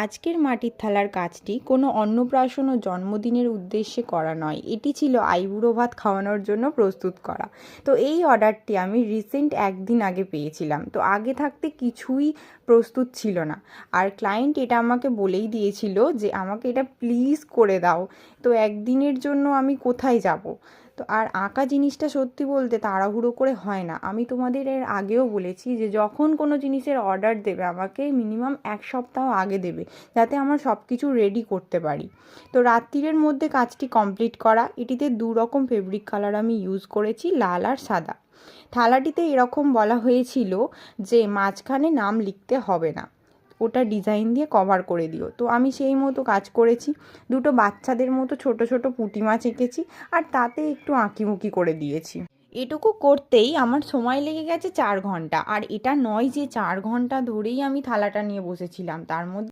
আজকের মাটির থালার কাজটি কোনো অন্নপ্রাশন ও জন্মদিনের উদ্দেশ্যে করা নয়, এটি ছিল আইবুড়ো ভাত খাওয়ানোর জন্য প্রস্তুত করা। তো এই অর্ডারটি আমি রিসেন্ট একদিন আগে পেয়েছিলাম। তো আগে থাকতে কিছুই প্রস্তুত ছিল না, আর ক্লায়েন্ট এটা আমাকে বলেই দিয়েছিল যে আমাকে এটা প্লিজ করে দাও। তো একদিনের জন্য আমি কোথায় যাব? তো আর আঁকা জিনিসটা সত্যি বলতে তাড়াহুড়ো করে হয় না। আমি তোমাদের এর আগেও বলেছি যে যখন কোনো জিনিসের অর্ডার দেবে আমাকে মিনিমাম 1 সপ্তাহ আগে দেবে, যাতে আমার সব কিছু রেডি করতে পারি। তো রাত্রিরের মধ্যে কাজটি কমপ্লিট করা। এটিতে 2 রকম ফেব্রিক কালার আমি ইউজ করেছি, লাল আর সাদা। থালাটিতে এরকম বলা হয়েছিল যে মাঝখানে নাম লিখতে হবে না, ওটা ডিজাইন দিয়ে কভার করে দিও। তো আমি সেই মতো কাজ করেছি। দুটো বাচ্চাদের মতো ছোট ছোট পুঁটি মাছ এঁকেছি, আর তাতে একটু আঁকিমুকি করে দিয়েছি। এটুকু করতেই আমার সময় লেগে গেছে 4 ঘন্টা। আর এটা নয় যে 4 ঘন্টা ধরেই আমি থালাটা নিয়ে বসেছিলাম, তার মধ্যে